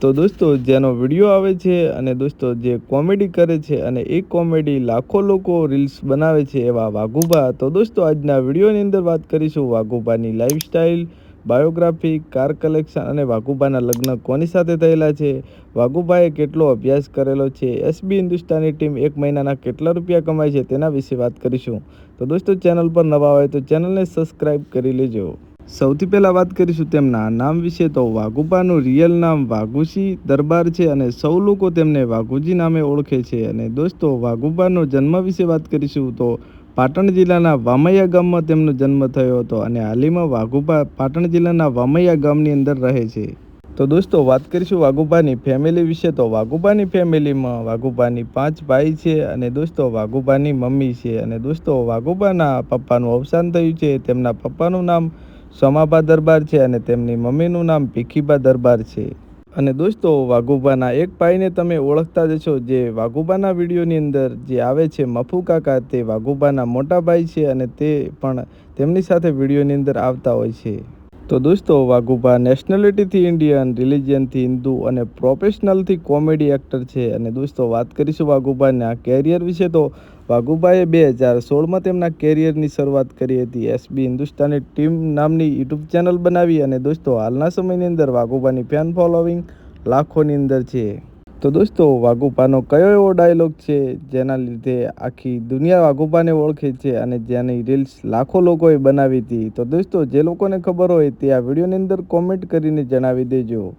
તો દોસ્તો જેનો વિડીયો આવે છે અને દોસ્તો જે કોમેડી કરે છે અને એ કોમેડી લાખો લોકો રીલ્સ બનાવે છે એવા વાઘુબા. તો દોસ્તો આજના વિડીયોની અંદર વાત કરીશું વાઘુબાની લાઈફસ્ટાઈલ, બાયોગ્રાફી, કાર કલેક્શન અને વાઘુબાના લગ્ન કોની સાથે થયેલા છે, વાઘુબાએ કેટલો અભ્યાસ કરેલો છે, એસબી હિન્દુસ્તાની ટીમ એક મહિનાના કેટલા રૂપિયા કમાય છે તેના વિશે વાત કરીશું. તો દોસ્તો ચેનલ પર નવા હોય તો ચેનલને સબસ્ક્રાઈબ કરી લેજો. સૌથી પહેલાં વાત કરીશું તેમના નામ વિશે. તો વાઘુબાનું રિયલ નામ વાઘુજી દરબાર છે અને સૌ લોકો તેમને વાઘુજી નામે ઓળખે છે. અને દોસ્તો વાઘુબાનો જન્મ વિશે વાત કરીશું તો પાટણ જિલ્લાના વામૈયા ગામમાં તેમનો જન્મ થયો હતો અને હાલમાં વાઘુબા પાટણ જિલ્લાના વામૈયા ગામની અંદર રહે છે. તો દોસ્તો વાત કરીશું વાઘુબાની ફેમિલી વિશે. તો વાઘુબાની ફેમિલીમાં વાઘુબાની 5 ભાઈ છે અને દોસ્તો વાઘુબાની મમ્મી છે. અને દોસ્તો વાઘુબાના પપ્પાનું અવસાન થયું છે. તેમના પપ્પાનું નામ સોમાબા દરબાર છે અને તેમની મમ્મીનું નામ ભીખીબા દરબાર છે. અને દોસ્તો વાઘુબાના એક ભાઈને તમે ઓળખતા જ છો, જે વાઘુબાના વિડીયોની અંદર જે આવે છે મફુ કાકા, તે વાઘુબાના મોટા ભાઈ છે અને તે પણ તેમની સાથે વિડીયોની અંદર આવતા હોય છે. તો દોસ્તો વાઘુબા નેશનાલિટીથી ઇન્ડિયન, રિલિજનથી હિન્દુ અને પ્રોફેશનલથી કોમેડી એક્ટર છે. અને દોસ્તો વાત કરીશું વાઘુબાના કેરિયર વિશે. તો વાઘુબાએ 2016માં તેમના કેરિયરની શરૂઆત કરી હતી. એસબી હિન્દુસ્તાની ટીમ નામની યુટ્યુબ ચેનલ બનાવી અને દોસ્તો હાલના સમયની અંદર વાઘુબાની ફેન ફોલોવિંગ લાખોની અંદર છે. તો દોસ્તો વાઘુબાનો કયો એવો ડાયલોગ છે જેના લીધે આખી દુનિયા વાઘુબાને ઓળખે છે અને જેની રીલ્સ લાખો લોકોએ બનાવી હતી? તો દોસ્તો જે લોકોને ખબર હોય તે આ વિડીયોની અંદર કોમેન્ટ કરીને જણાવી દેજો.